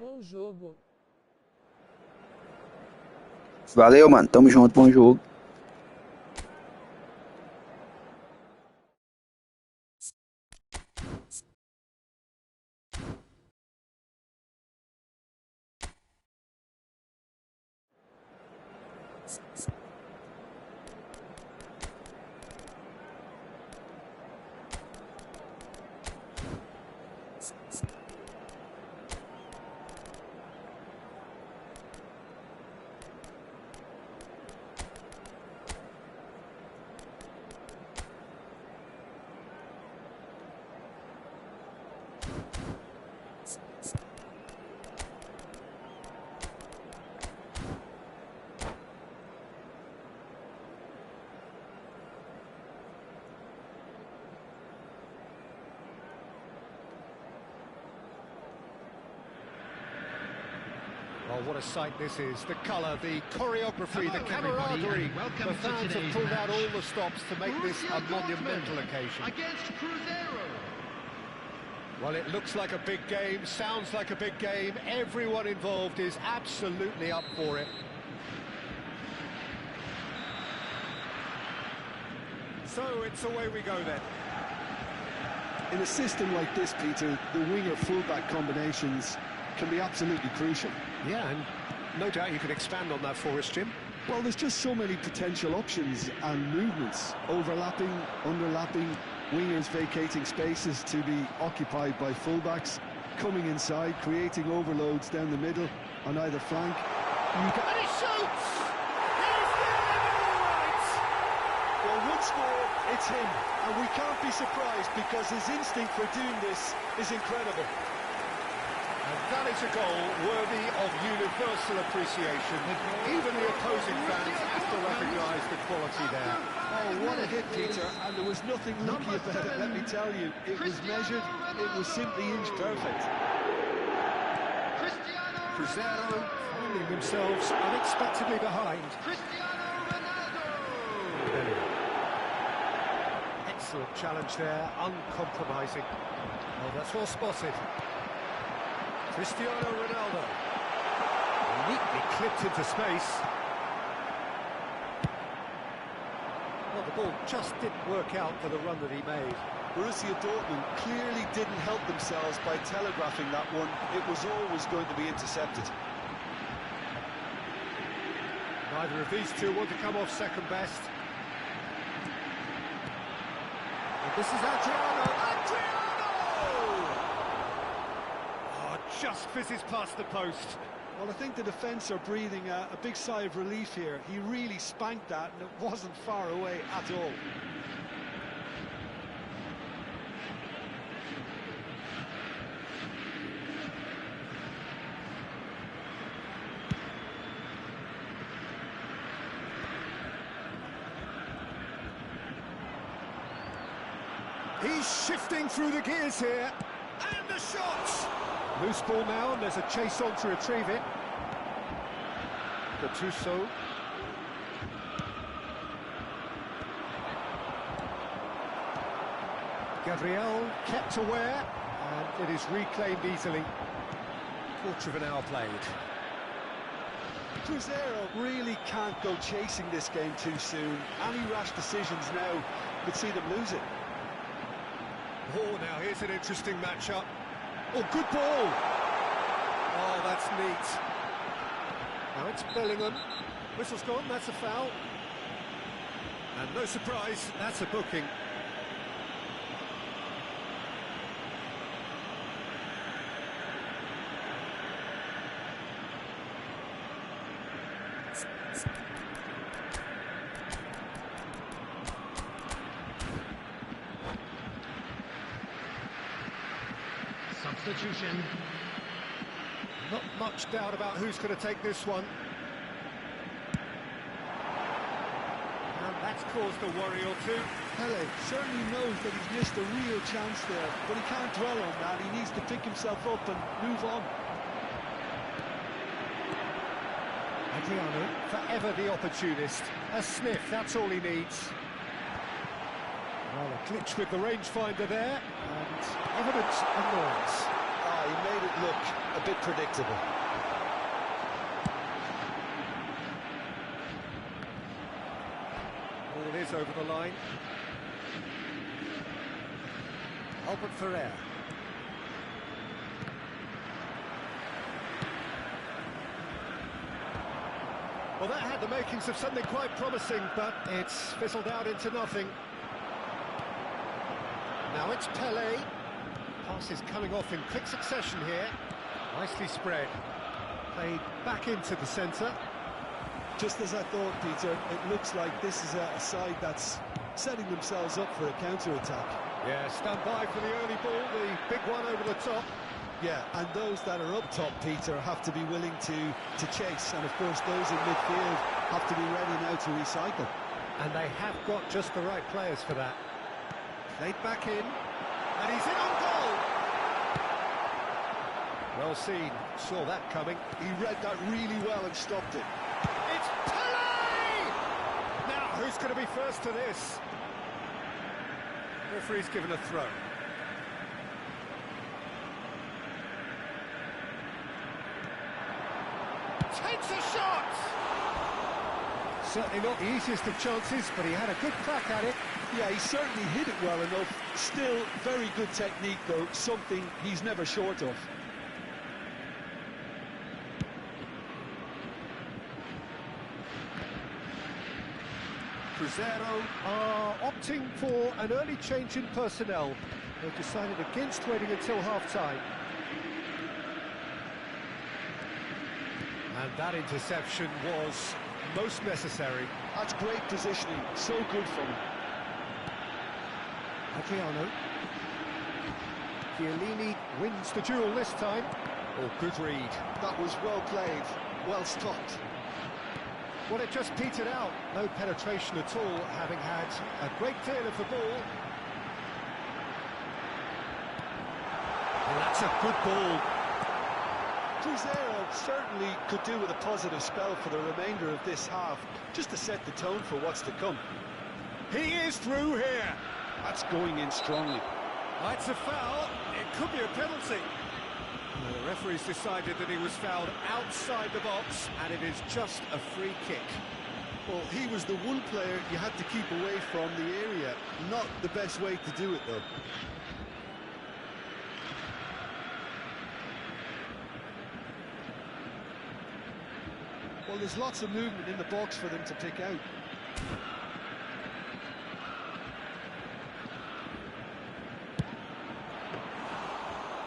Bom jogo. Valeu, mano. Tamo junto, bom jogo. Oh, what a sight this is. The colour, the choreography, the camaraderie. The fans have pulled out all the stops to make this a monumental occasion. Against Cruzeiro. Well, it looks like a big game, sounds like a big game. Everyone involved is absolutely up for it. So it's away we go then. In a system like this, Peter, the winger-fullback combinations can be absolutely crucial. Yeah, and no doubt you can expand on that for us, Jim. Well, there's just so many potential options and movements. Overlapping, underlapping, wingers vacating spaces to be occupied by fullbacks, coming inside, creating overloads down the middle on either flank. And he shoots! He's there, all right! Well, once more, it's him, and we can't be surprised because his instinct for doing this is incredible. And that is a goal worthy of universal appreciation. Even the opposing fans have to recognise the quality there. Oh, what a hit, Peter, and there was nothing lucky about it, let me tell you. It was measured, it was simply inch perfect. Cruzeiro finding themselves unexpectedly behind. Excellent challenge there, uncompromising. Oh, that's well spotted. Cristiano Ronaldo, neatly clipped into space. Well, the ball just didn't work out for the run that he made. Borussia Dortmund clearly didn't help themselves by telegraphing that one. It was always going to be intercepted. Neither of these two want to come off second best. And this is Adriano. Just fizzes past the post. Well, I think the defence are breathing a big sigh of relief here. He really spanked that, and it wasn't far away at all. He's shifting through the gears here. And the shot! Loose ball now, and there's a chase on to retrieve it. Gattuso. Gabriel kept aware, and it is reclaimed easily. Quarter of an hour played. Cruzeiro really can't go chasing this game too soon. Any rash decisions now could see them lose it. Oh, now here's an interesting matchup. Oh, good ball! Oh, that's neat. Now it's Bellingham. Whistle's gone, that's a foul. And no surprise, that's a booking. Substitution. Not much doubt about who's going to take this one. And that's caused a worry or two. Pele certainly knows that he's missed a real chance there, but he can't dwell on that. He needs to pick himself up and move on. Adriano, forever the opportunist. A sniff, that's all he needs. Well, a glitch with the rangefinder there, and evidence of noise. He made it look a bit predictable. Ball is over the line. Albert Ferrer. Well, that had the makings of something quite promising, but it's fizzled out into nothing. Now it's Pelé. Pass is coming off in quick succession here. Nicely spread. Played back into the centre. Just as I thought, Peter, it looks like this is a side that's setting themselves up for a counter-attack. Yeah, stand by for the early ball, the big one over the top. Yeah, and those that are up top, Peter, have to be willing to chase, and of course those in midfield have to be ready now to recycle. And they have got just the right players for that. Played back in, and he's in on goal! Well seen, saw that coming. He read that really well and stopped it. It's Pelé! Now, who's going to be first to this? Referee's given a throw. Takes a shot! Certainly not the easiest of chances, but he had a good crack at it. Yeah, he certainly hit it well enough. Still, very good technique, though, something he's never short of. Cruzeiro are opting for an early change in personnel. They've decided against waiting until half-time. And that interception was most necessary. That's great positioning, so good from him. Adriano. Chiellini wins the duel this time. Oh, good read. That was well played, well stopped. Well, it just petered out. No penetration at all, having had a great deal of the ball. And that's a good ball. Cruzeiro certainly could do with a positive spell for the remainder of this half, just to set the tone for what's to come. He is through here. That's going in strongly. It's a foul. It could be a penalty. The referee's decided that he was fouled outside the box, and it is just a free kick. Well, he was the one player you had to keep away from the area. Not the best way to do it, though. Well, there's lots of movement in the box for them to pick out.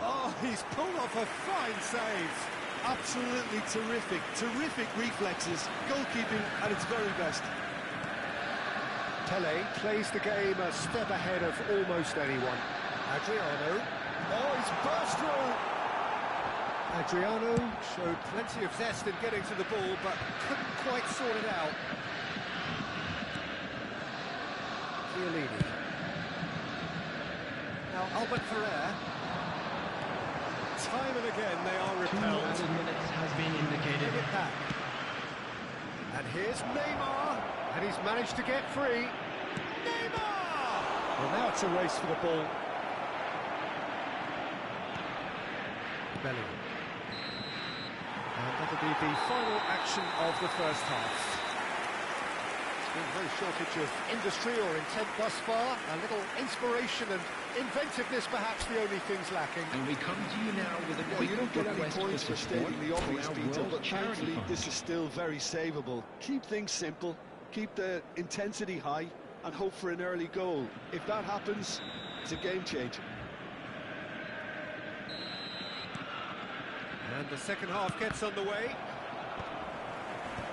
Oh, he's pulled off a fine save. Absolutely terrific, terrific reflexes, goalkeeping at its very best. Pelé plays the game a step ahead of almost anyone. Adriano. Oh, he's burst through. Adriano showed plenty of zest in getting to the ball, but couldn't quite sort it out. Chiellini. Now Albert Ferrer. Time and again they are repelled. 2 minutes has been indicated. Give it back. And here's Neymar, and he's managed to get free. Neymar! Well, now it's a race for the ball. Bellingham. And that'll be the final action of the first half. It's been no shortage of industry or intent thus far. A little inspiration and inventiveness, perhaps the only things lacking. And we come to you now with a Well, quick you don't get any request points for support stating the obvious, for our Peter, World but Charity thankfully Fund. this is still very savable. Keep things simple, keep the intensity high, and hope for an early goal. If that happens, it's a game changer. And the second half gets underway.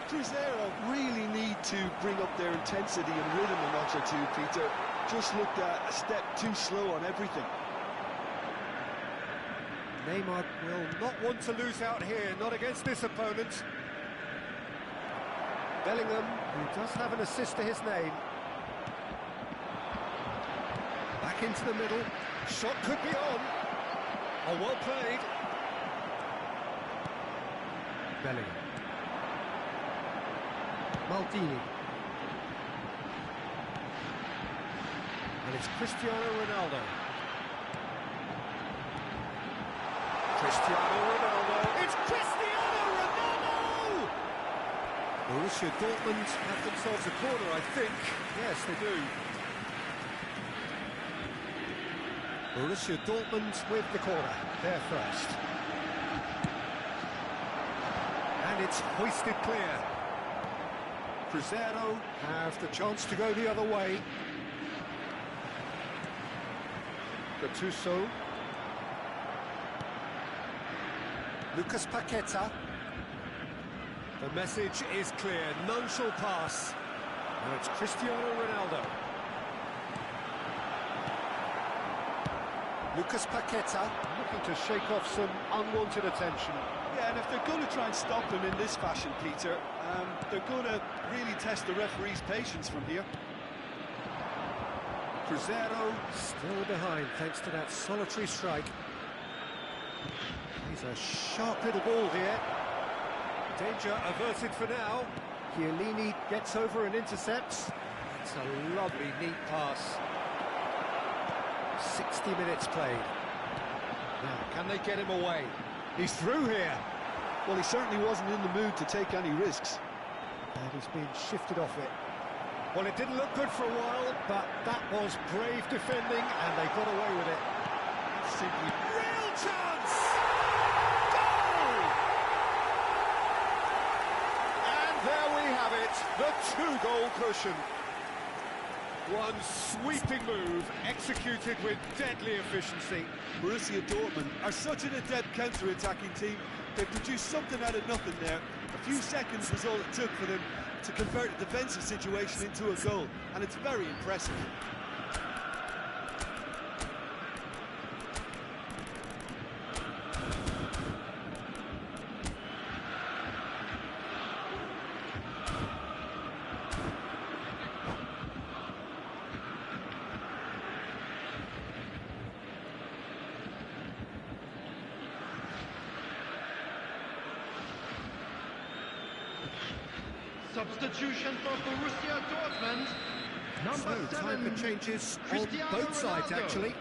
Cruzeiro really need to bring up their intensity and rhythm a notch or two, Peter. Just looked a step too slow on everything. Neymar will not want to lose out here, not against this opponent. Bellingham, who does have an assist to his name. Back into the middle. Shot could be on. Oh, well played. Bellingham. Maldini. And it's Cristiano Ronaldo. Cristiano Ronaldo. It's Cristiano Ronaldo! Borussia Dortmund have themselves a corner, I think. Yes, they do. Borussia Dortmund with the corner. They're first. And it's hoisted clear. Cruzeiro have the chance to go the other way. Gattuso. Lucas Paqueta. The message is clear, none shall pass. Now it's Cristiano Ronaldo. Lucas Paqueta looking to shake off some unwanted attention. Yeah, and if they're going to try and stop him in this fashion, Peter, they're going to really test the referee's patience from here. Cruzeiro still behind thanks to that solitary strike. He's a sharp little ball here. Danger averted for now. Chiellini gets over and intercepts. It's a lovely, neat pass. 60 minutes played. Now, can they get him away? He's through here. Well, he certainly wasn't in the mood to take any risks. And he's been shifted off it. Well, it didn't look good for a while, but that was brave defending, and they got away with it. Simply real chance! Goal! And there we have it, the two-goal cushion. One sweeping move, executed with deadly efficiency. Borussia Dortmund are such an adept counter-attacking team. They produced something out of nothing there. A few seconds was all it took for them to convert a defensive situation into a goal, and it's very impressive. Substitution for Borussia Dortmund. Number So, 7. time for changes on Cristiano both sides, Ronaldo. actually.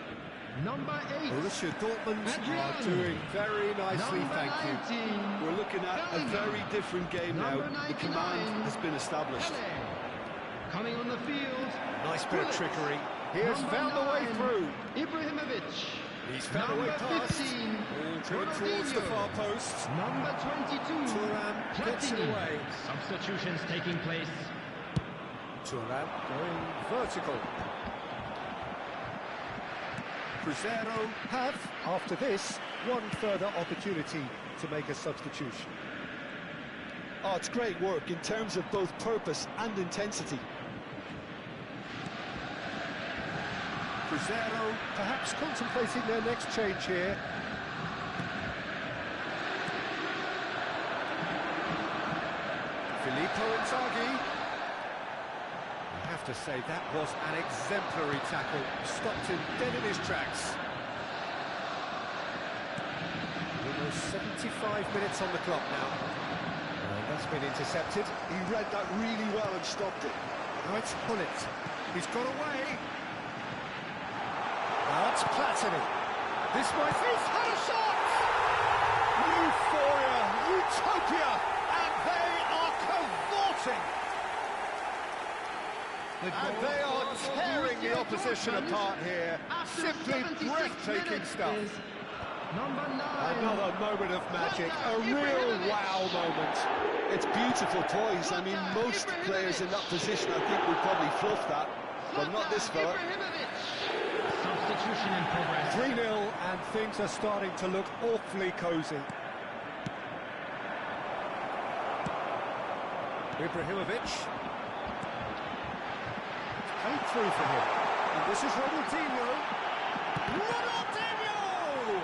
Number 8. Borussia Dortmund are Adrian. doing very nicely, Number thank you. 19. We're looking at a very different game now. Number The command 99. has been established. Pele. Coming on the field. Nice bit of Gullit. trickery. He has Number found the way 9. through. Ibrahimovic. He's found a way Number past. 15. All driven towards the Ronaldinho. far post. Number 22. Thuram gets it Platini. away. Substitutions taking place. Thuram going vertical. Cruzeiro have, after this, one further opportunity to make a substitution. Oh, it's great work in terms of both purpose and intensity. Cruzeiro perhaps contemplating their next change here. Filippo Inzaghi. I have to say that was an exemplary tackle. Stopped him dead in his tracks. Almost 75 minutes on the clock now. And that's been intercepted. He read that really well and stopped it. Now it's Gullit. He's got away. Now it's Platini. This might be had a shot! Euphoria, utopia, and they are cavorting. And they are tearing the opposition apart here. Simply breathtaking stuff. Number 9. Another moment of magic, a real wow moment. It's beautiful poise. I mean, most players in that position, I think, would probably fluff that, but not this fella. Substitution in progress. 3-0, and things are starting to look awfully cosy. Ibrahimovic. Played through for him. And this is Ronaldinho. Ronaldinho!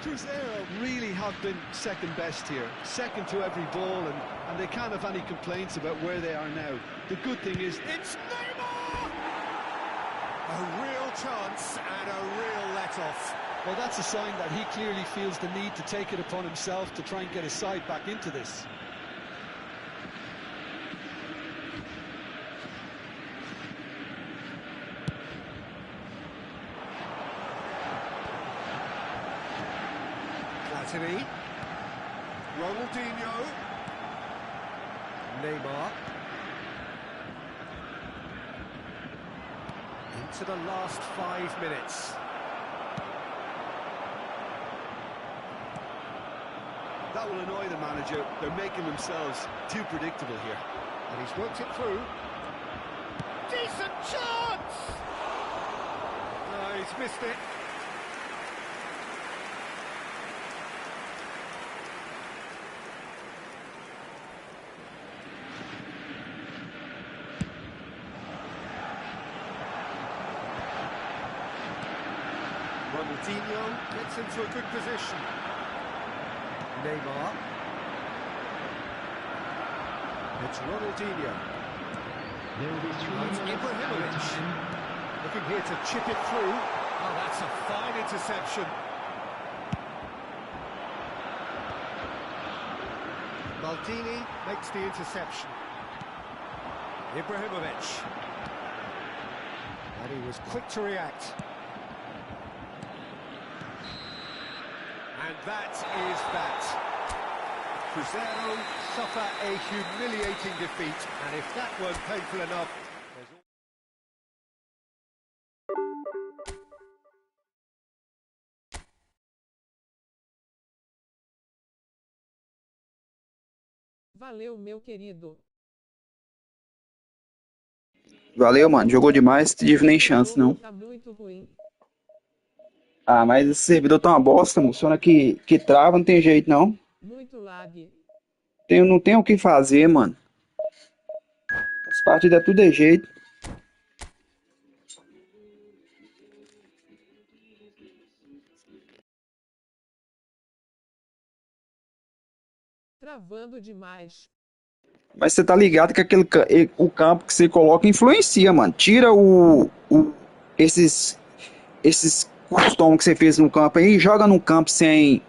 Cruzeiro really have been second best here, second to every ball, and they can't have any complaints about where they are now. The good thing is, It's Neymar! A real chance and a real let-off. well, that's a sign that he clearly feels the need to take it upon himself to try and get his side back into this. Anthony. Ronaldinho. Neymar. Into the last 5 minutes. That will annoy the manager. They're making themselves too predictable here. And he's worked it through. Decent chance! No, he's missed it. Ronaldinho gets into a good position. Neymar. It's Ronaldinho. There will be 3 It's minutes Ibrahimovic. added time. Looking here to chip it through. Oh, that's a fine interception. Maldini makes the interception. Ibrahimovic. And he was quick to react. And that is that. Cruzeiro suffer a humiliating defeat, and if that weren't painful enough, there's Valeu, meu querido. Valeu, mano. Jogou demais. Não tive nem chance, não. Tá muito ruim. Ah, mas esse servidor tá uma bosta, mano. Funciona que trava, não tem jeito, não. Muito lag. Não tem o que fazer, mano. As partidas é tudo de jeito. Travando demais. Mas você tá ligado que o campo que você coloca influencia, mano. Tira esses custom que você fez no campo aí e joga num campo sem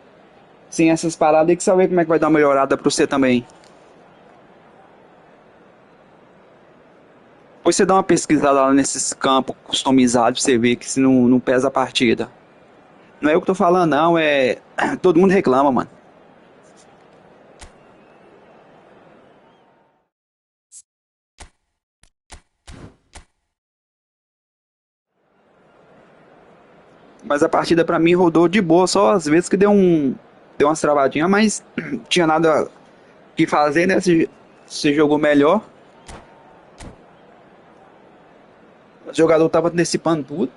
essas paradas aí que você vai ver como é que vai dar uma melhorada pra você também. Depois você dá uma pesquisada lá nesses campos customizados pra você ver que se não pesa a partida. Não é eu que tô falando, não. É. Todo mundo reclama, mano. Mas a partida pra mim rodou de boa, só às vezes que deu umas travadinhas, mas tinha nada que fazer, né? Você jogou melhor. O jogador tava antecipando tudo.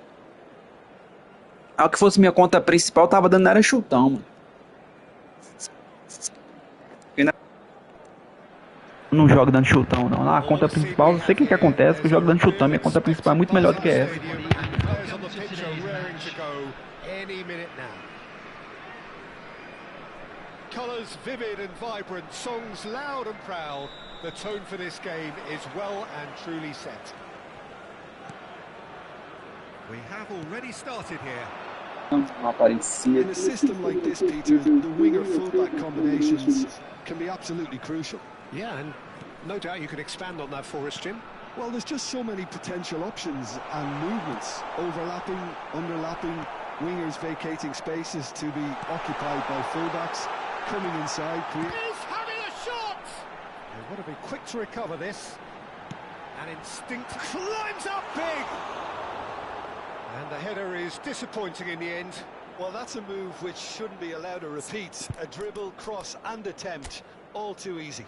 Ao que fosse minha conta principal, tava dando era chutão, mano. Eu não jogo dando chutão, não. Na conta principal, não sei o que acontece, que eu jogo dando chutão. Minha conta principal é muito melhor do que essa. players on the pitch are raring to go any minute now. Colours vivid and vibrant, songs loud and proud. The tone for this game is well and truly set. We have already started here. Não aparecia. In a system like this, Peter, the winger-fullback combinations can be absolutely crucial. Yeah, and no doubt you can expand on that for us, Jim. Well, there's just so many potential options and movements, overlapping, underlapping, wingers vacating spaces to be occupied by fullbacks, coming inside. He's having a shot! They've got to be quick to recover this. And instinct climbs up big! And the header is disappointing in the end. Well, that's a move which shouldn't be allowed to repeat. A dribble, cross and attempt, all too easy.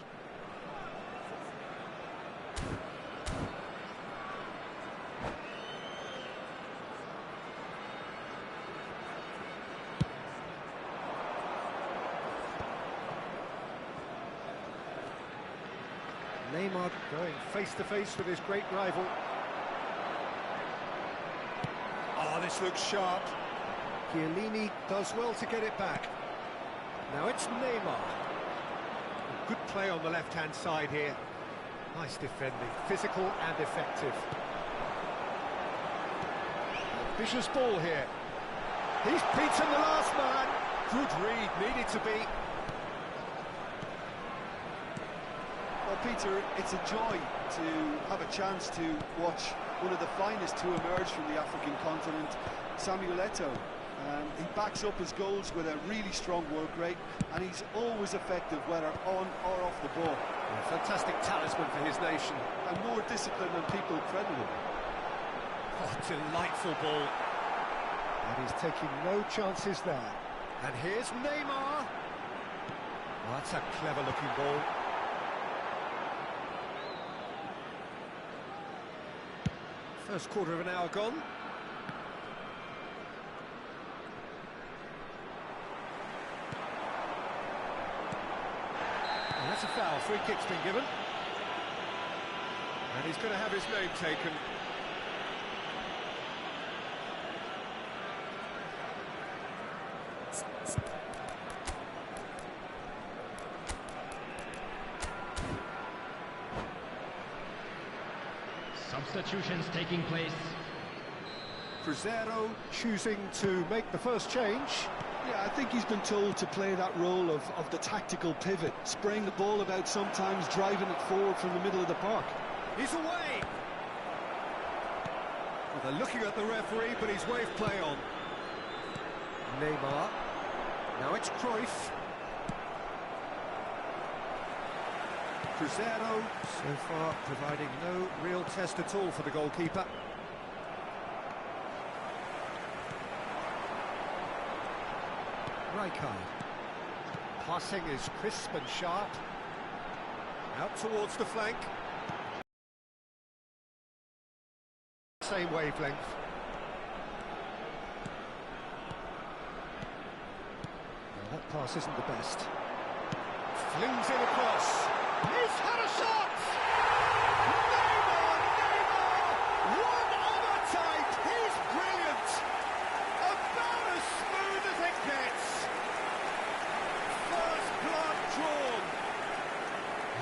Neymar going face-to-face with his great rival. Oh, this looks sharp. Chiellini does well to get it back. Now it's Neymar. Good play on the left-hand side here. Nice defending, physical and effective. Vicious ball here. He's beaten the last man. Good read, needed to be. Well, Peter, it's a joy to have a chance to watch one of the finest to emerge from the African continent, Samuel Eto'o. He backs up his goals with a really strong work rate, and he's always effective, whether on or off the ball. A fantastic talisman for his nation. And more disciplined than people credit him. Oh, delightful ball. And he's taking no chances there. And here's Neymar. Oh, that's a clever-looking ball. First quarter of an hour gone. And that's a foul. Free kick's been given. And he's going to have his name taken. Substitutions taking place. Cruzeiro choosing to make the first change. Yeah, I think he's been told to play that role of the tactical pivot, spraying the ball about sometimes, driving it forward from the middle of the park. He's away! Well, they're looking at the referee, but he's waved play on. Neymar. Now it's Cruyff. Cruzeiro, so far providing no real test at all for the goalkeeper. Rijkaard. Passing is crisp and sharp. Out towards the flank. Same wavelength. Well, that pass isn't the best. Flings it across. He's had a shot! Neymar! One of a type! He's brilliant! About as smooth as it gets! First blood drawn!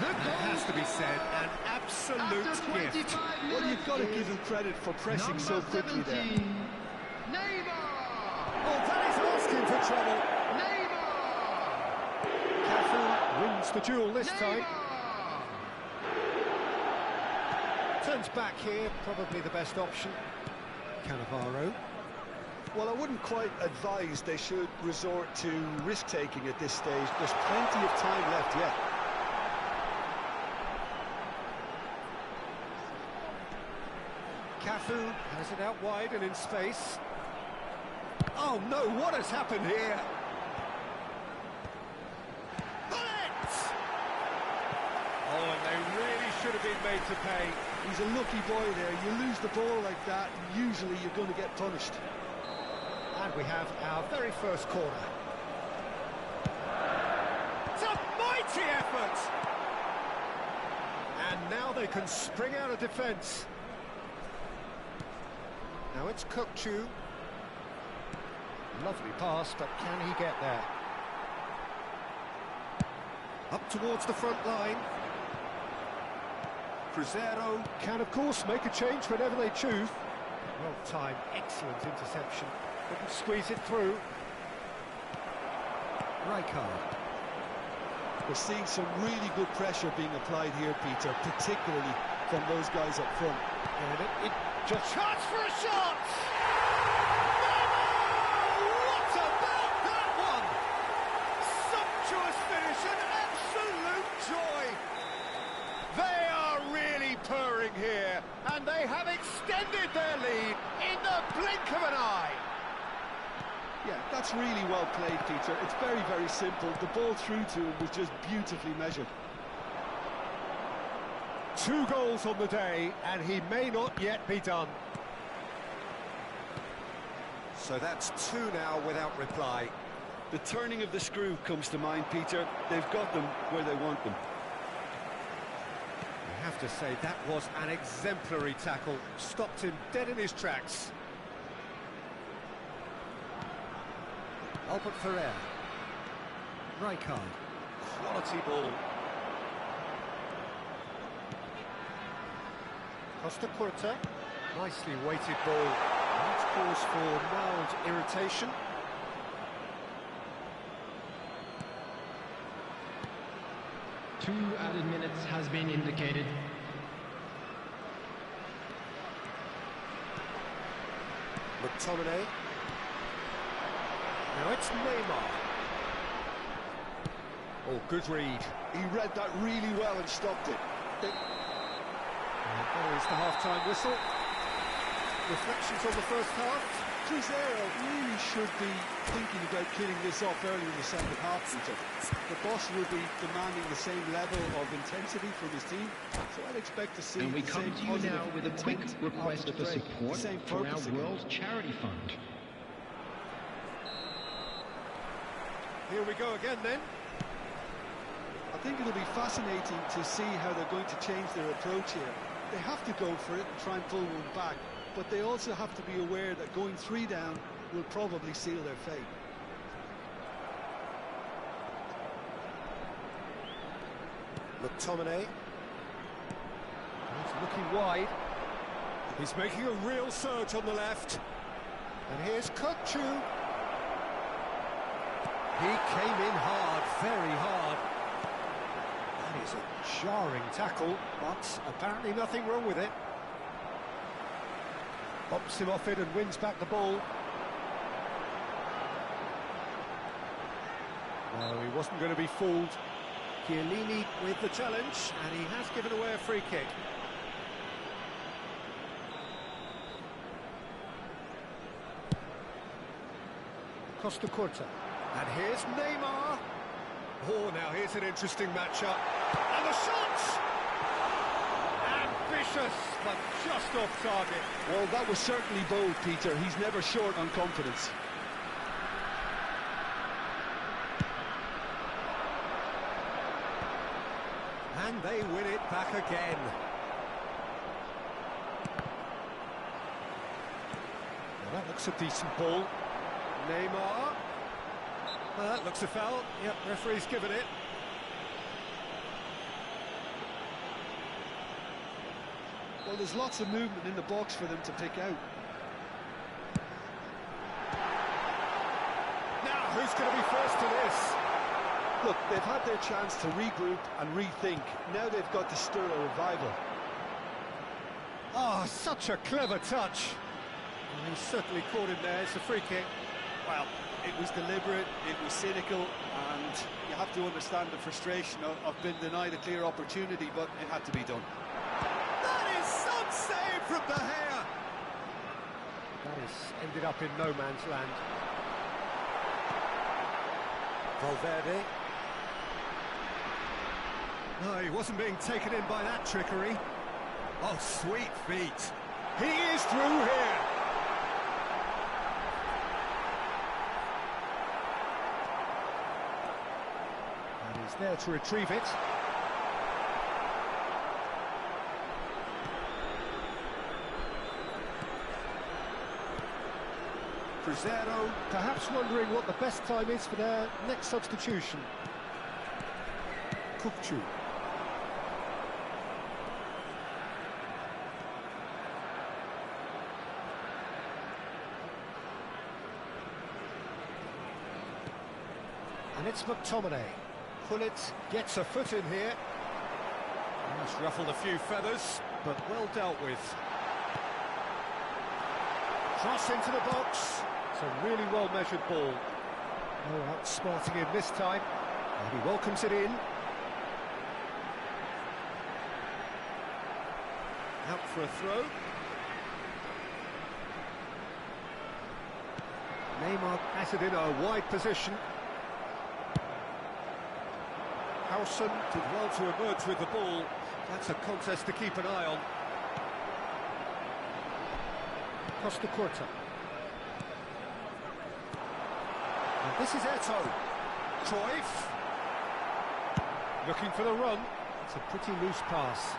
That has to be said, an absolute gift. Well, you've got to give him credit for pressing so quickly there. Neymar! Oh, that is asking for trouble. Cafu wins the duel this time. Turns back here, probably the best option. Cannavaro. Well, I wouldn't quite advise they should resort to risk-taking at this stage. There's plenty of time left yet. Cafu has it out wide and in space. Oh no, what has happened here? Bullet! Oh, and they really should have been made to pay. He's a lucky boy there. You lose the ball like that, usually you're going to get punished. And we have our very first corner. It's a mighty effort! And now they can spring out of defence. Now it's Kökçü. Lovely pass, but can he get there? Up towards the front line. Cruzeiro can, of course, make a change whenever they choose. Well timed, excellent interception. Couldn't squeeze it through. Rijkaard. We're seeing some really good pressure being applied here, Peter, particularly from those guys up front. And it just... Chance for a shot! Neymar! What about that one? Sumptuous finish, an absolute joy! They are really purring here, and they have extended their lead in the blink of an eye. Yeah, that's really well played, Peter. It's very, very simple. The ball through to him was just beautifully measured. 2 goals on the day, and he may not yet be done. So that's 2 now without reply. The turning of the screw comes to mind, Peter. They've got them where they want them. I have to say, that was an exemplary tackle. Stopped him dead in his tracks. Albert Ferrer. Rijkaard. Quality ball. Costa Curta. Nicely weighted ball. That's cause for mild irritation. Two added minutes has been indicated. McTominay. Now it's Neymar. Oh, good read. He read that really well and stopped it. And there is the half-time whistle. Reflections on the first half. Cruzeiro really should be thinking about killing this off early in the second half, Peter. The boss will be demanding the same level of intensity from his team, so I'd expect to see And we the come same to you now positive with a quick intent request after the for break, support the same for our focus again. World Charity Fund. Here we go again then. I think it'll be fascinating to see how they're going to change their approach here. They have to go for it and try and pull one back, but they also have to be aware that going 3 down will probably seal their fate. McTominay. He's looking wide. He's making a real surge on the left. And here's Kukçu. He came in hard, very hard. That is a jarring tackle, but apparently nothing wrong with it. Bumps him off it and wins back the ball. No, he wasn't going to be fooled. Chiellini with the challenge, and he has given away a free kick. Costa Curta. And here's Neymar. Oh, now here's an interesting matchup. And the shot! Ambitious, but just off target. Well, that was certainly bold, Peter. He's never short on confidence. And they win it back again. Now that looks a decent ball. Neymar. Well, that looks a foul. Yep, referee's given it. Well, there's lots of movement in the box for them to pick out. Now, who's going to be first to this? Look, they've had their chance to regroup and rethink. Now they've got to stir a revival. Oh, such a clever touch. And he's certainly caught him there. It's a free kick. Well, it was deliberate, it was cynical, and you have to understand the frustration of being denied a clear opportunity, but it had to be done. That is some save from De Gea. That has ended up in no man's land. Valverde. No, he wasn't being taken in by that trickery. Oh, sweet feet. He is through here. And he's there to retrieve it. Cruzeiro perhaps wondering what the best time is for their next substitution. Kukçu. And it's McTominay. Pullet gets a foot in here. He's ruffled a few feathers, but well dealt with. Cross into the box. It's a really well-measured ball. Oh, outsmarting him this time. And he welcomes it in. Out for a throw. Neymar has it in a wide position. Howson did well to emerge with the ball. That's a contest to keep an eye on. Costa Curta. And this is Eto'o. Cruyff. Looking for the run. It's a pretty loose pass.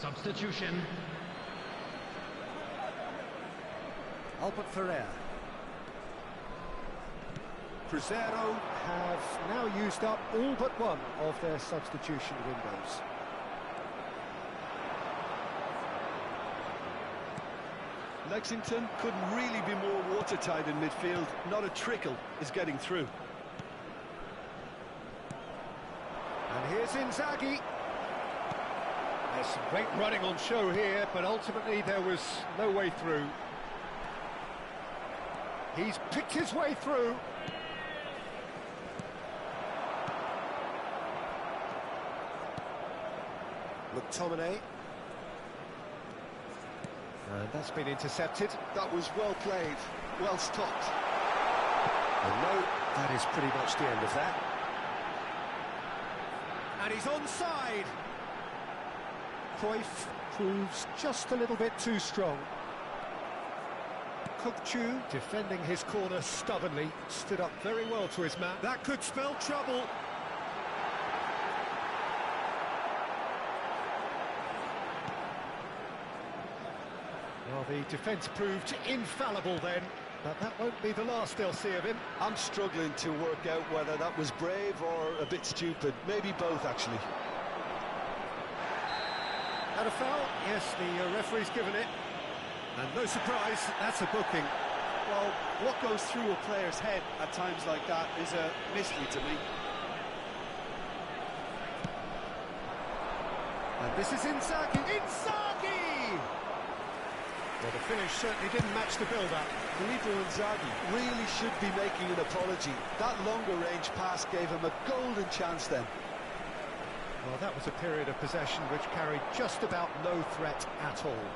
Substitution. Albert Ferrer. Cruzeiro have now used up all but one of their substitution windows. Lexington couldn't really be more watertight in midfield. Not a trickle is getting through. And here's Inzaghi. There's some great running on show here, but ultimately there was no way through. He's picked his way through. McTominay. And that's been intercepted. That was well played, well stopped. And no, that is pretty much the end of that. And he's onside. Cruyff proves just a little bit too strong. Kukçu, defending his corner stubbornly, stood up very well to his man. That could spell trouble. Well, the defence proved infallible then, but that won't be the last they'll see of him. I'm struggling to work out whether that was brave or a bit stupid. Maybe both, actually. And a foul? Yes, the referee's given it. And no surprise, that's a booking. Well, what goes through a player's head at times like that is a mystery to me. And this is Inzaghi. Inzaghi! Well, the finish certainly didn't match the build-up. Filippo Inzaghi really should be making an apology. That longer-range pass gave him a golden chance then. Well, that was a period of possession which carried just about no threat at all.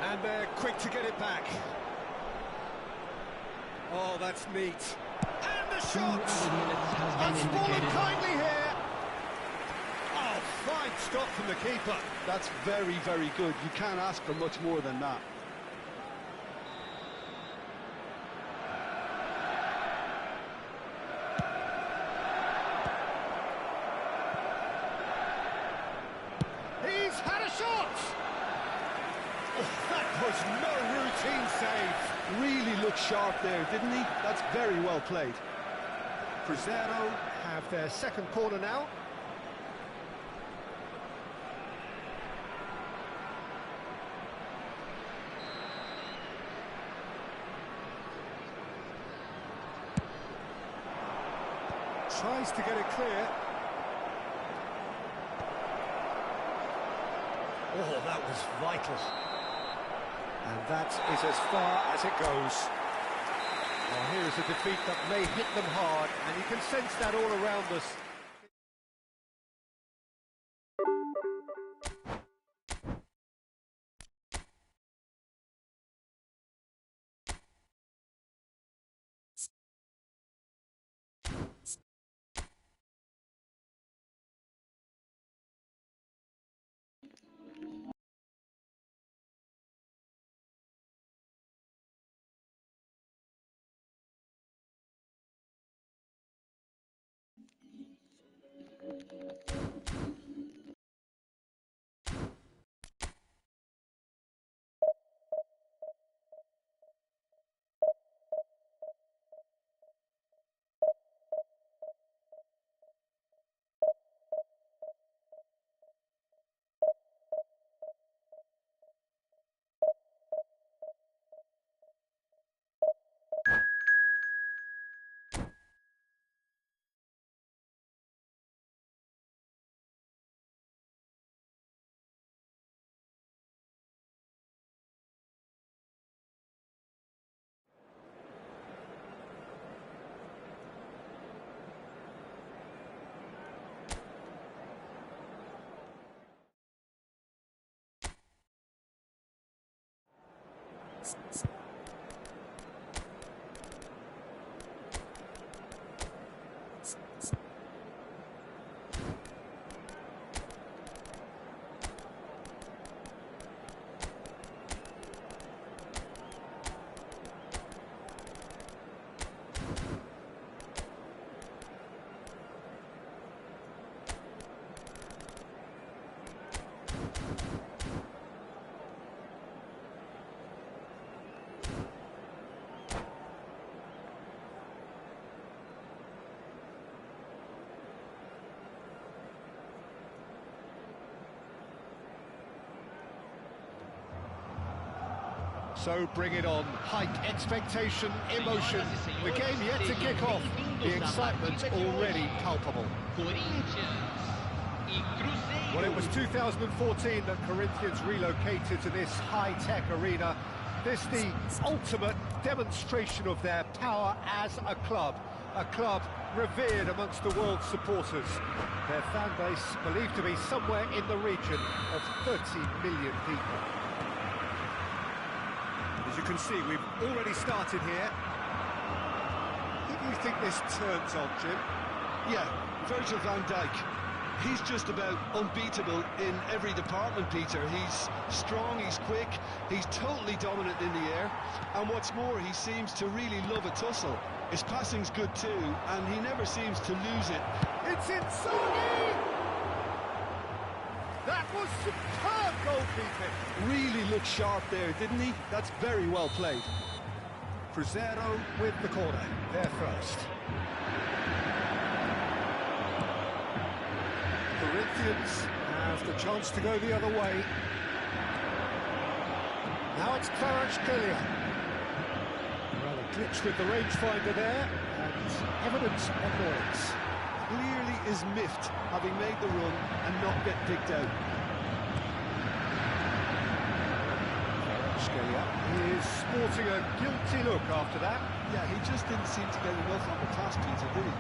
And they're quick to get it back. Oh, that's neat. And the shot! Unsported kindly here. Oh, fine stop from the keeper. That's very, very good. You can't ask for much more than that. He's had a shot! Oh, that was no routine save. Really looked sharp there, didn't he? That's very well played. Cruzeiro have their second corner now. Tries to get it clear. Oh, that was vital. And that is as far as it goes. Well, here is a defeat that may hit them hard, and you can sense that all around us. So bring it on. Hype, expectation, emotion. The game yet to kick off. The excitement already palpable. Well, it was 2014 that Corinthians relocated to this high-tech arena. This the ultimate demonstration of their power as a club revered amongst the world's supporters. Their fan base believed to be somewhere in the region of 30 million people. As you can see, we've already started here. Who do you think this turns on, Jim? Yeah, Virgil van Dijk. He's just about unbeatable in every department, Peter. He's strong, he's quick, he's totally dominant in the air, and what's more, he seems to really love a tussle. His passing's good too, and he never seems to lose it. It's Inzaghi! That was superb goalkeeping. Really looked sharp there, didn't he? That's very well played. Cruzeiro with the corner, there first. Corinthians have the chance to go the other way. Now it's Kvaratskhelia. Rather glitch with the rangefinder there, and evident annoyance. Clearly is miffed, having made the run and not get picked out. Kvaratskhelia is sporting a guilty look after that. Yeah, he just didn't seem to get enough on the pass, Peter, did he?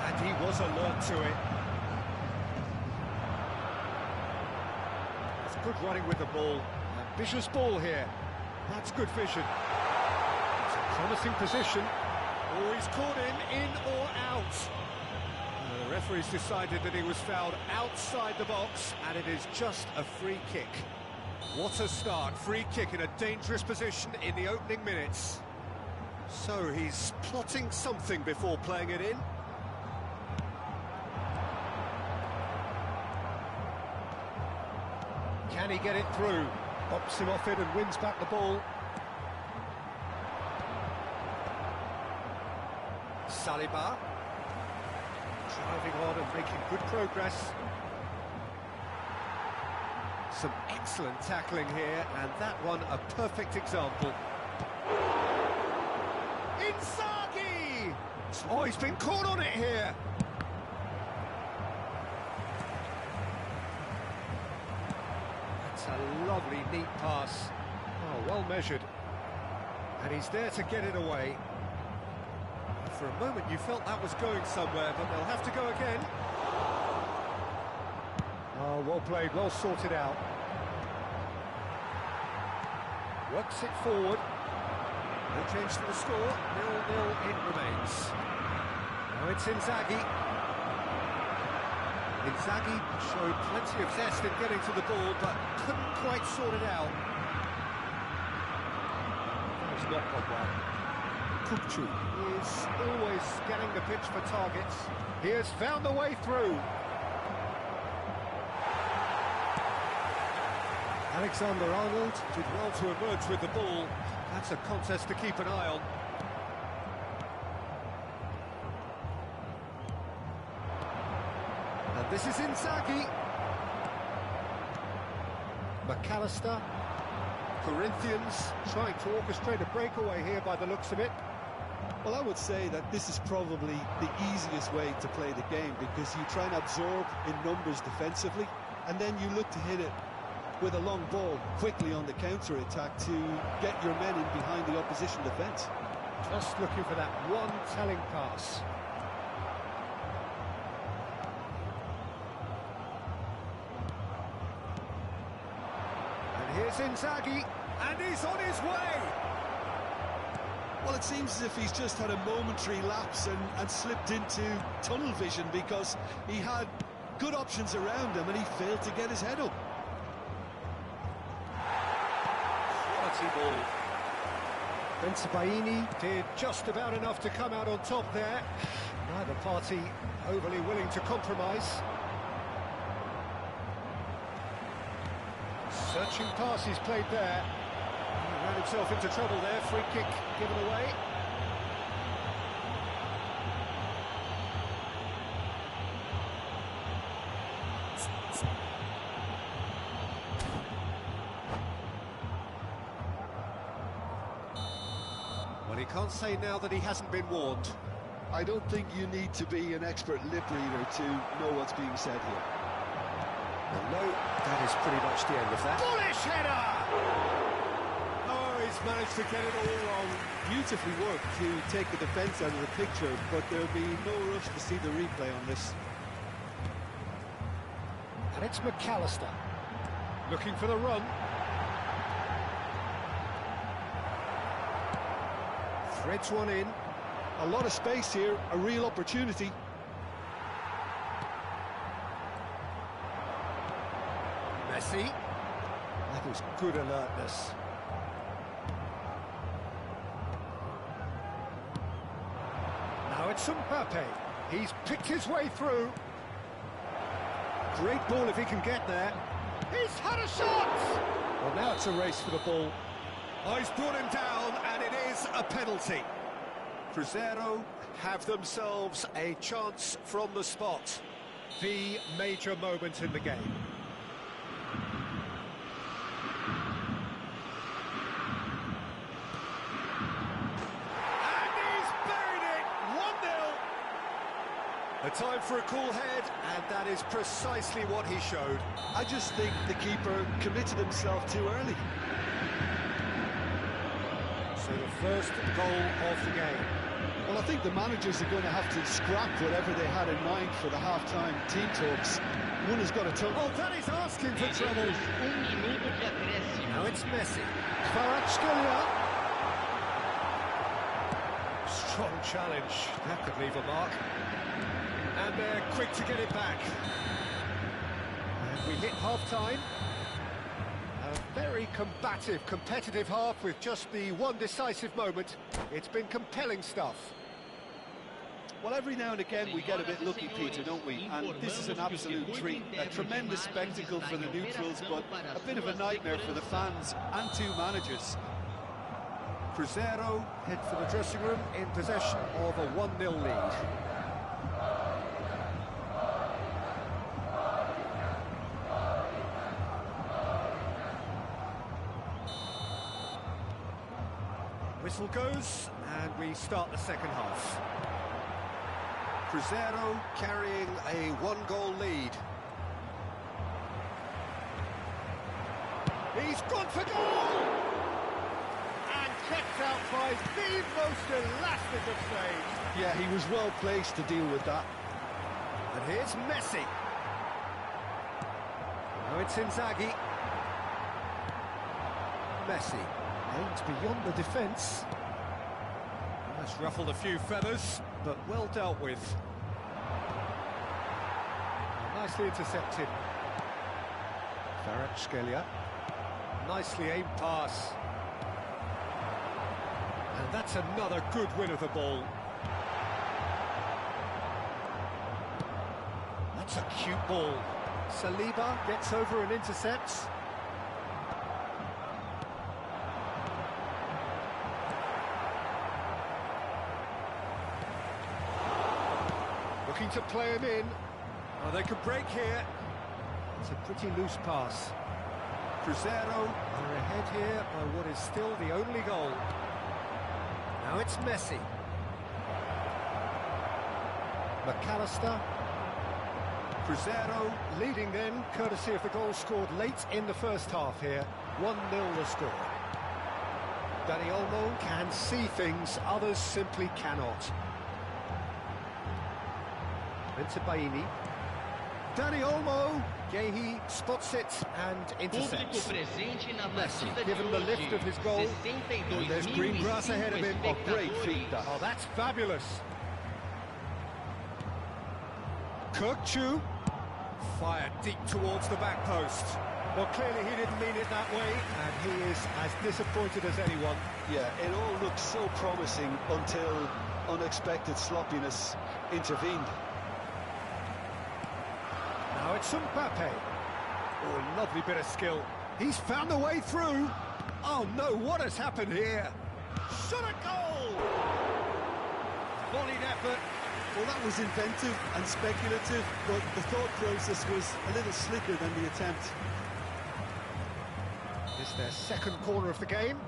And he was alert to it. It's good running with the ball. Ambitious ball here. That's good vision. It's a promising position. Oh, he's caught him in or out. The referee's decided that he was fouled outside the box, and it is just a free kick. What a start. Free kick in a dangerous position in the opening minutes. So he's plotting something before playing it in. Can he get it through? Bops him off it and wins back the ball. Saliba. Driving on and making good progress. Some excellent tackling here, and that one a perfect example. Inzaghi! Oh, he's been caught on it here. That's a lovely, neat pass. Oh, well measured. And he's there to get it away. For a moment you felt that was going somewhere, but they'll have to go again. Oh, well played, well sorted out. Works it forward. No change to the score, 0-0 it remains. Now it's Inzaghi. Inzaghi showed plenty of zest in getting to the ball, but couldn't quite sort it out. That was not gone well. Kupchu is always scanning the pitch for targets. He has found the way through. Alexander-Arnold did well to emerge with the ball. That's a contest to keep an eye on. And this is Inzaghi. McAllister. Corinthians trying to orchestrate a breakaway here by the looks of it. Well, I would say that this is probably the easiest way to play the game, because you try and absorb in numbers defensively, and then you look to hit it with a long ball quickly on the counter-attack to get your men in behind the opposition defence. Just looking for that one telling pass. And here's Inzaghi, and he's on his way! Well, it seems as if he's just had a momentary lapse and slipped into tunnel vision, because he had good options around him and he failed to get his head up. Quality ball. Bensebaini did just about enough to come out on top there. Neither party overly willing to compromise. Searching pass he's played there. He ran himself into trouble there. Free kick given away. can't say now that he hasn't been warned. I don't think you need to be an expert lip reader to know what's being said here. Well, no, that is pretty much the end of that. Bullish header! Oh, he's managed to get it all wrong. Beautifully worked to take the defence out of the picture, but there'll be no rush to see the replay on this. And it's McAllister, looking for the run. Threads one in. A lot of space here, a real opportunity. Messi. That is good alertness. Now it's Mbappe. He's picked his way through. Great ball if he can get there. He's had a shot! Well, now it's a race for the ball. Oh, he's brought him down, and it is a penalty. Cruzeiro have themselves a chance from the spot. The major moment in the game. And he's buried it! 1-0. A time for a cool head, and that is precisely what he showed. I just think the keeper committed himself too early. So the first goal of the game. Well, I think the managers are going to have to scrap whatever they had in mind for the half-time team talks. One has got to tell. Oh, that is asking for trouble. Now it's Messi. Kvaratskhelia. Strong challenge. That could leave a mark. And they're quick to get it back. And we hit half-time. A very combative, competitive half with just the one decisive moment. It's been compelling stuff. Well, every now and again we get a bit lucky, Peter, don't we? And this is an absolute treat. A tremendous spectacle for the neutrals, but a bit of a nightmare for the fans and two managers. Cruzeiro head for the dressing room in possession of a 1-0 lead. Whistle goes, and we start the second half. Cruzeiro carrying a one-goal lead. He's gone for goal! And kept out by the most elastic of saves. Yeah, he was well placed to deal with that. And here's Messi. Now it's Inzaghi. Messi. Aimed beyond the defence. That's ruffled a few feathers, but well dealt with. Nicely intercepted. Kvaratskhelia. Nicely aimed pass. And that's another good win of the ball. That's a cute ball. Saliba gets over and intercepts. Looking to play him in. Oh, they could break here. It's a pretty loose pass. Cruzeiro are ahead here by what is still the only goal. Now it's Messi. McAllister. Cruzeiro leading then, courtesy of the goal scored late in the first half here. 1-0 the score. Dani Olmo can see things others simply cannot. Into Baini. Dani Olmo. Gehi spots it and intercepts. Messi given the lift of his goal. Oh, there's green grass ahead of him. Oh, great feed that. Oh, that's fabulous. Kirkchu. Fired deep towards the back post. Well, clearly he didn't mean it that way, and he is as disappointed as anyone. Yeah, it all looked so promising until unexpected sloppiness intervened. Now it's Mbappe. Oh, lovely bit of skill. He's found the way through. Oh no, what has happened here? Shot a goal! Volleyed effort. Well, that was inventive and speculative, but the thought process was a little slicker than the attempt. It's their second corner of the game.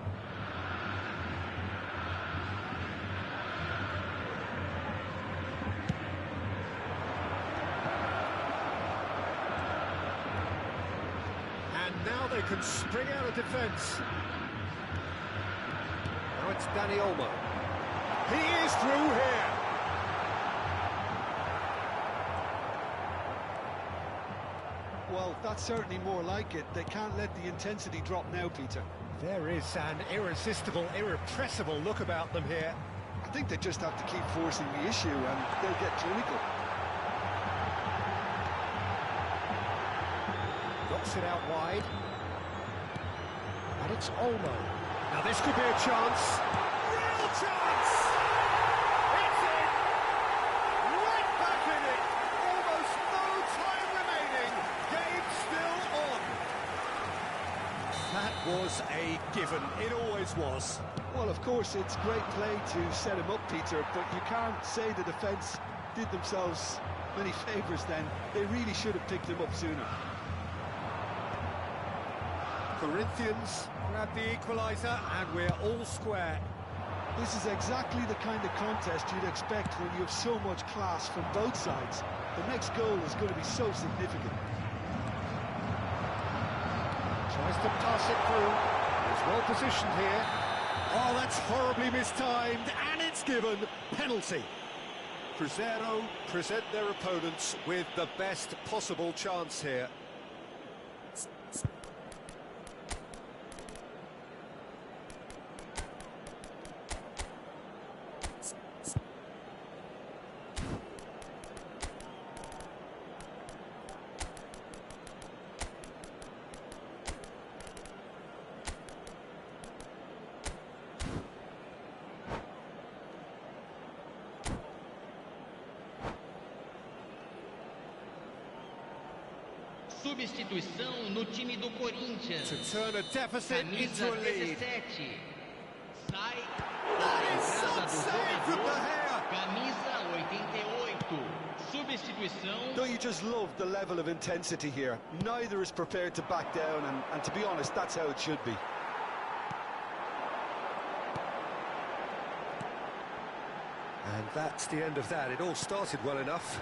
they can spring out of defence. Now it's Danny Olmo. He is through here. Well, that's certainly more like it. They can't let the intensity drop now, Peter. There is an irresistible, irrepressible look about them here. I think they just have to keep forcing the issue and they'll get clinical. Knocks it out wide. And it's Olmo. Now this could be a chance. Real chance! It's in! Right back in it! Almost no time remaining. Game still on. That was a given. It always was. Well, of course, it's great play to set him up, Peter, but you can't say the defence did themselves many favours then. They really should have picked him up sooner. Corinthians grab the equaliser, and we're all square. This is exactly the kind of contest you'd expect when you have so much class from both sides. The next goal is going to be so significant. Tries to pass it through. He's well positioned here. Oh, that's horribly mistimed, and it's given. Penalty. Cruzeiro present their opponents with the best possible chance here. Substituição no time do Corinthians. To turn a deficit into a Camisa lead. 17. Sai That a is entrada some do save from jogador. the hair. Camisa 88. Substituição. Don't you just love the level of intensity here? Neither is prepared to back down, and to be honest, that's how it should be. And that's the end of that. It all started well enough.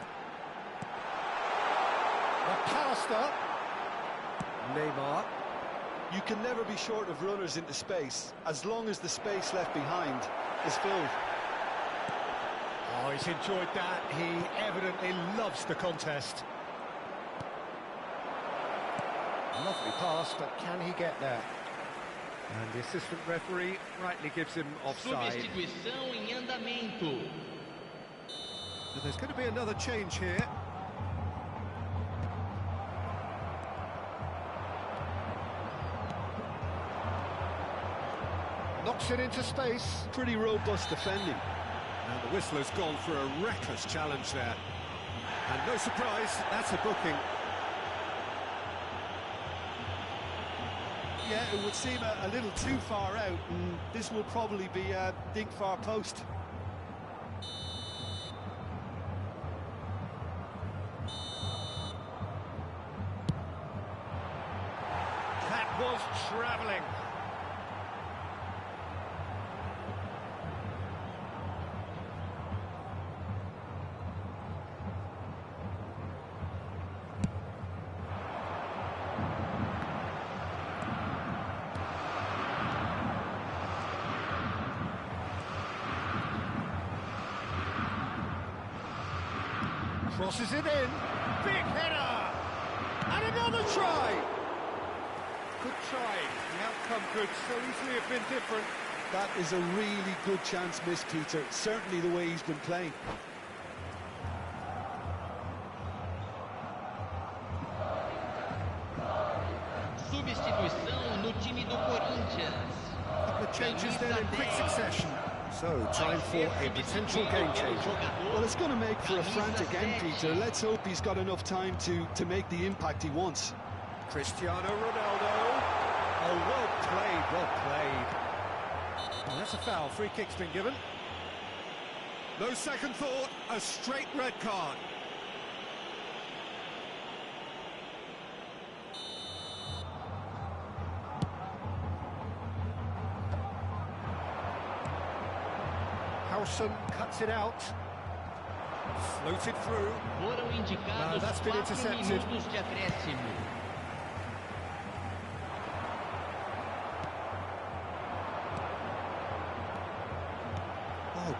McAllister. Neymar. You can never be short of runners into space, as long as the space left behind is filled. Oh, he's enjoyed that. He evidently loves the contest. Lovely pass, but can he get there? And the assistant referee rightly gives him offside. Substituição em andamento. So there's going to be another change here. Knocks it into space. Pretty robust defending. And the whistler's gone for a reckless challenge there. And no surprise, that's a booking. Yeah, it would seem a little too far out, and this will probably be a dig far post. That was travelling. Crosses it in. Big header! And another try! Good try. The outcome could so easily have been different. That is a really good chance missed, Peter. Certainly the way he's been playing. Substituição no time do Corinthians. The changes then in quick succession. So, time for a potential game changer. Well, it's going to make for a frantic end, Peter. Let's hope he's got enough time to make the impact he wants. Cristiano Ronaldo. Oh, well played, well played. Well, that's a foul. Free kick's been given. No second thought, a straight red card. Howson cuts it out. Floated through. Foram indicados that's been 4 intercepted. minutos de acréscimo.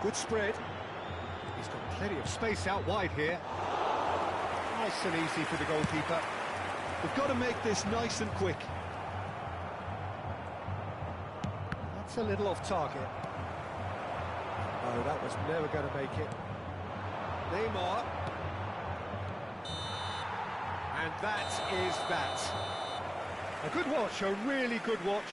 good spread. He's got plenty of space out wide here. Nice and easy for the goalkeeper. We've got to make this nice and quick. That's a little off target. Oh, that was never going to make it. Neymar. And that is that. A good watch, a really good watch.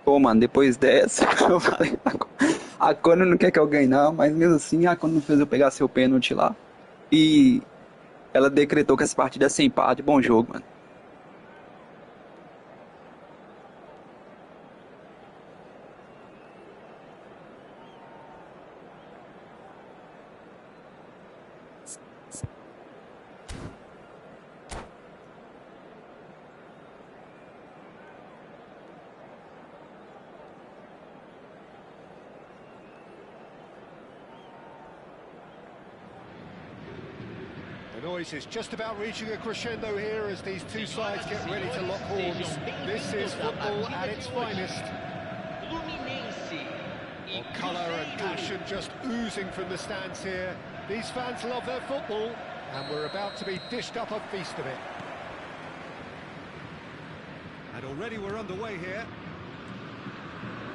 Pô, mano, depois dessa, eu falei, a Cona não quer que eu ganhe não, mas mesmo assim a Cona não fez eu pegar seu pênalti lá. E ela decretou que essa partida é sem empate, bom jogo, mano. The noise is just about reaching a crescendo here as these two sides get ready to lock horns. This is football at its finest. Well, colour and passion just oozing from the stands here. These fans love their football, and we're about to be dished up a feast of it. And already we're underway here.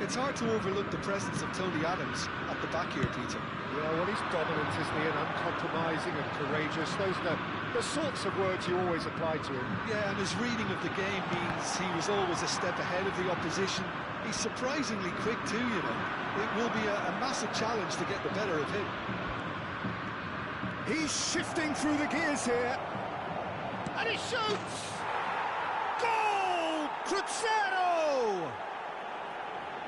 It's hard to overlook the presence of Tony Adams at the back here, Peter. Yeah, well, he's dominant, isn't he, and uncompromising and courageous. Those are the sorts of words you always apply to him. Yeah, and his reading of the game means he was always a step ahead of the opposition, He's surprisingly quick too, you know. It will be a massive challenge to get the better of him. He's shifting through the gears here. And he shoots! Goal! Cruzeiro!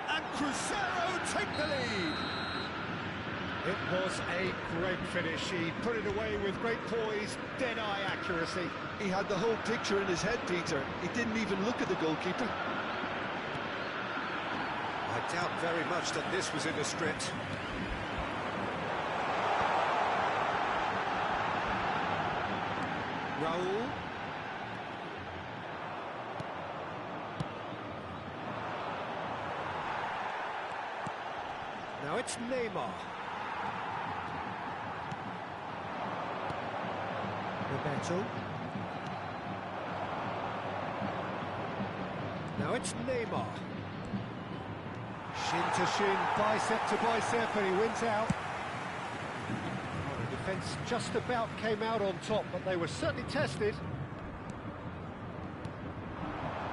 And Cruzeiro take the lead. It was a great finish. He put it away with great poise, dead-eye accuracy. He had the whole picture in his head, Peter. He didn't even look at the goalkeeper. I doubt very much that this was in the script. Raul. Now it's Neymar. Roberto. Now it's Neymar. Shin to shin, bicep to bicep, and he wins out. Well, the defence just about came out on top, but they were certainly tested.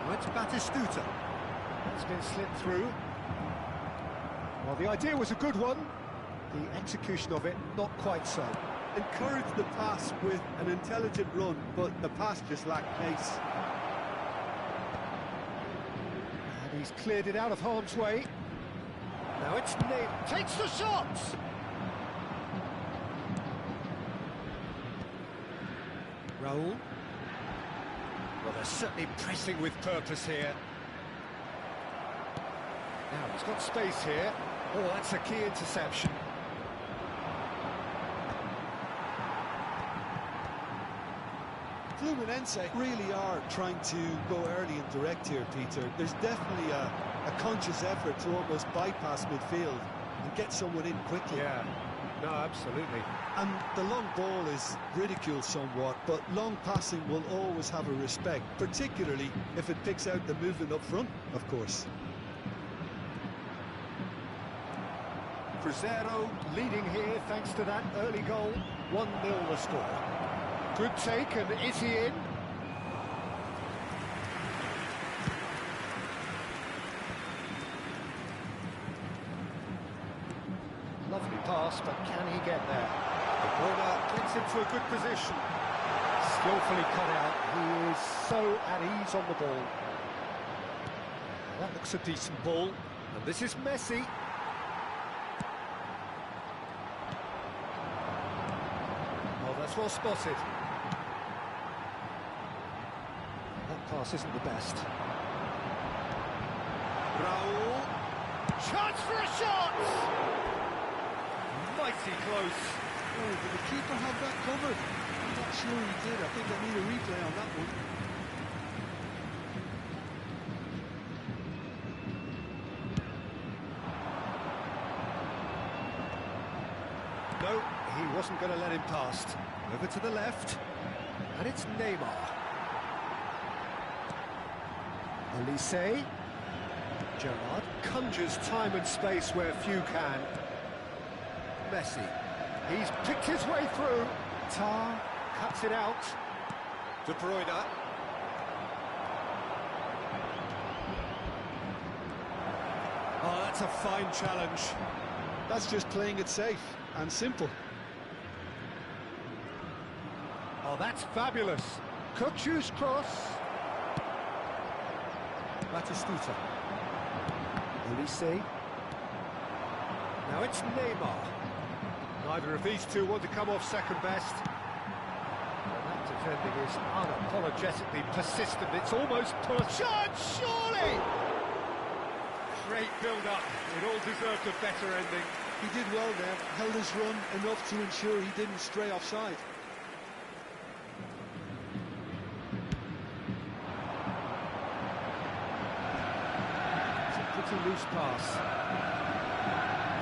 Now it's Batistuta. It's been slipped through. Well, the idea was a good one. The execution of it, not quite so. Encouraged the pass with an intelligent run, but the pass just lacked pace. And he's cleared it out of harm's way. Now it's Neymar. Takes the shot! Raul. Well, they're certainly pressing with purpose here. Now, he's got space here. Oh, that's a key interception. Fluminense really are trying to go early and direct here, Peter. There's definitely a conscious effort to almost bypass midfield and get someone in quickly. Yeah, no, absolutely. And the long ball is ridiculed somewhat, but long passing will always have a respect, particularly if it picks out the movement up front, of course. Cruzeiro leading here thanks to that early goal. 1-0 the score. Good take, and is he in? Lovely pass, but can he get there? The corner gets into a good position. Skillfully cut out. He is so at ease on the ball. That looks a decent ball. And this is Messi. Oh, that's well spotted. That pass isn't the best. Raul. Chance for a shot! Mighty close. Oh, did the keeper have that covered? I'm not sure he did. I think I need a replay on that one. No, he wasn't going to let him past. Over to the left. And it's Neymar. Olise. Gerrard conjures time and space where few can. Messi. He's picked his way through. Tar cuts it out. De Bruyne. Oh, that's a fine challenge. That's just playing it safe and simple. Oh, that's fabulous. Kochu's cross. Batistuta. Olise. Now it's Neymar. Neither of these two want to come off second best. That defending is unapologetically persistent. It's almost pushed. Shot, surely! Great build-up. It all deserved a better ending. He did well there, held his run enough to ensure he didn't stray offside. It's a pretty loose pass.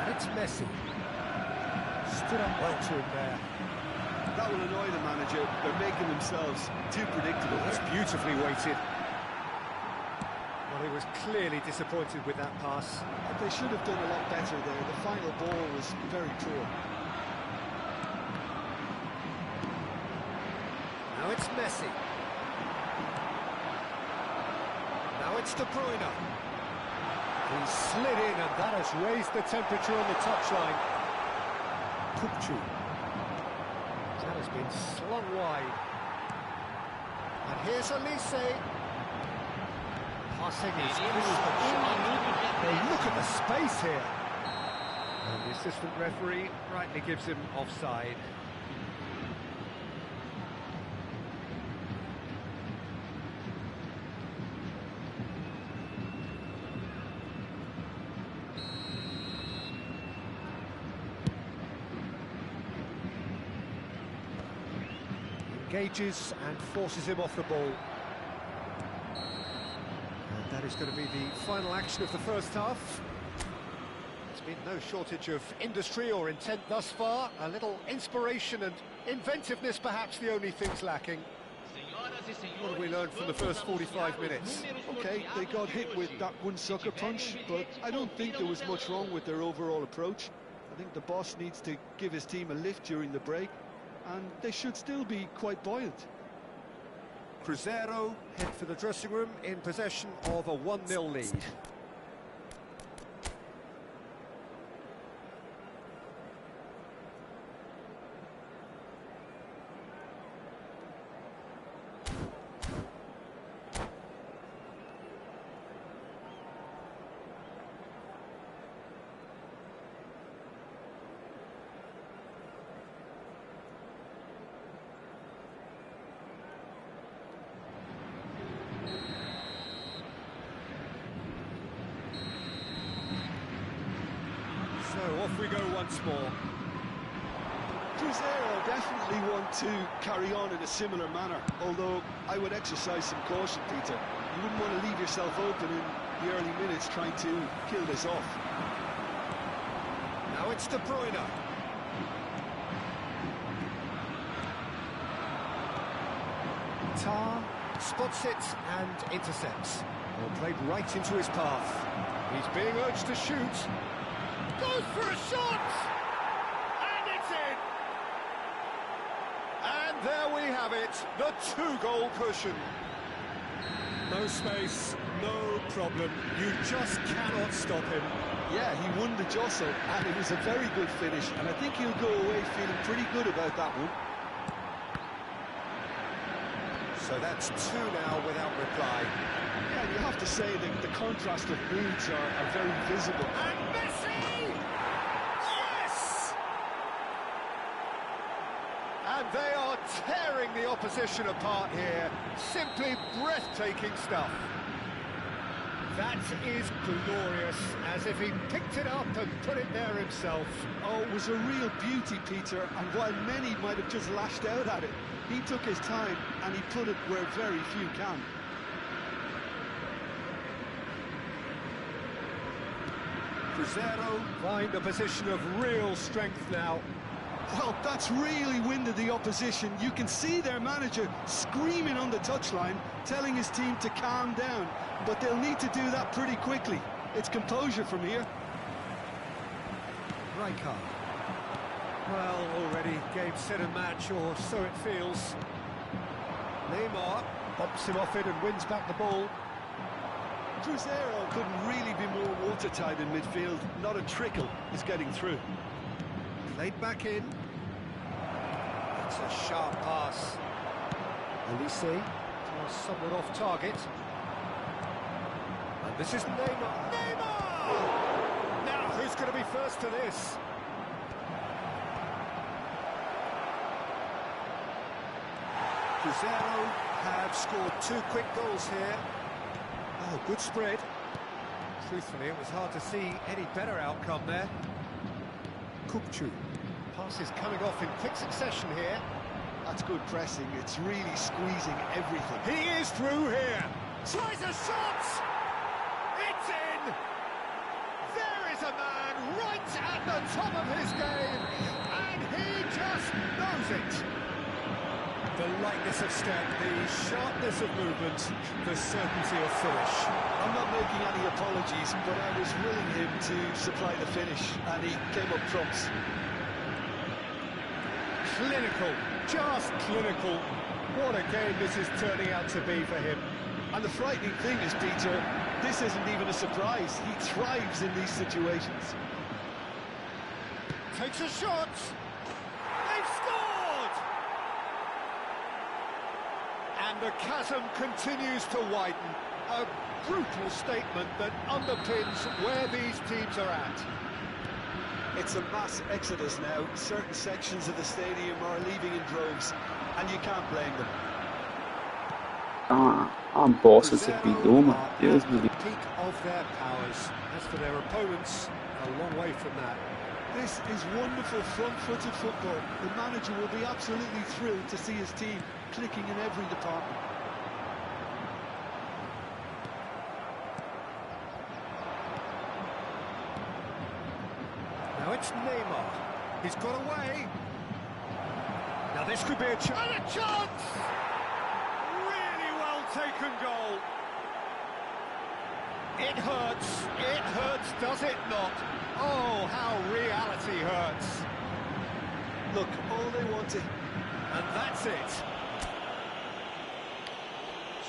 And it's Messi. Stood up well to him there. That will annoy the manager. They're making themselves too predictable. That's beautifully weighted. Well, he was clearly disappointed with that pass. But they should have done a lot better there. The final ball was very poor. Now it's Messi. Now it's De Bruyne. He slid in, and that has raised the temperature on the touchline. Kupchu. That has been slung wide. And here's Elise. Passing is well, look at the space here. And the assistant referee rightly gives him offside. Engages and forces him off the ball. And that is going to be the final action of the first half. There's been no shortage of industry or intent thus far. A little inspiration and inventiveness, perhaps the only things lacking. What have we learned from the first 45 minutes? Okay, they got hit with that one sucker punch, but I don't think there was much wrong with their overall approach. I think the boss needs to give his team a lift during the break, and they should still be quite buoyant. Cruzeiro head for the dressing room in possession of a 1-0 lead. So off we go once more. Cruzeiro definitely want to carry on in a similar manner, although I would exercise some caution, Peter. You wouldn't want to leave yourself open in the early minutes trying to kill this off. Now it's De Bruyne. Tar spots it and intercepts. Well, played right into his path. He's being urged to shoot. Goes for a shot! And it's in! And there we have it, the 2-goal cushion. No space, no problem. You just cannot stop him. Yeah, he won the jostle, and it was a very good finish, and I think he'll go away feeling pretty good about that one. So that's 2 now without reply. Yeah, you have to say that the contrast of moods are very visible. And Messi! Yes! And they are tearing the opposition apart here. Simply breathtaking stuff. That is glorious, as if he picked it up and put it there himself. Oh, it was a real beauty, Peter, and while many might have just lashed out at it, he took his time and he put it where very few can. Cruzeiro find a position of real strength now. Well, that's really winded the opposition. You can see their manager screaming on the touchline, telling his team to calm down, but they'll need to do that pretty quickly. It's composure from here. Rijkaard. Well, already game, set and match, or so it feels. Neymar bumps him off it and wins back the ball. Cruzeiro couldn't really be more watertight in midfield. Not a trickle is getting through. Played back in. That's a sharp pass. Elise draws somewhat off target. And this is Neymar. Neymar! Now, who's going to be first to this? Cruzeiro have scored 2 quick goals here. Oh, good spread. Truthfully, it was hard to see any better outcome there. Kupchu. Passes coming off in quick succession here. That's good pressing. It's really squeezing everything. He is through here. Tries a shot. It's in. There is a man right at the top of his game, and he just knows it. The lightness of step, the sharpness of movement, the certainty of finish. I'm not making any apologies, but I was willing him to supply the finish, and he came up trumps. Clinical, just clinical. What a game this is turning out to be for him. And the frightening thing is, Peter, this isn't even a surprise. He thrives in these situations. Takes a shot. They've scored! And the chasm continues to widen. A brutal statement that underpins where these teams are at. It's a mass exodus now. Certain sections of the stadium are leaving in droves, and you can't blame them. Ah, uma bosta esse servidor, mano. Deus do livro. Peak of their powers. As for their opponents, a long way from that. This is wonderful front-footed football. The manager will be absolutely thrilled to see his team clicking in every department. Now it's Neymar. He's got away. Now this could be a chance. And a chance! Really well taken goal. It hurts, does it not? Oh, how reality hurts. Look, all they want to... And that's it.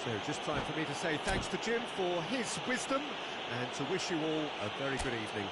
So just time for me to say thanks to Jim for his wisdom and to wish you all a very good evening.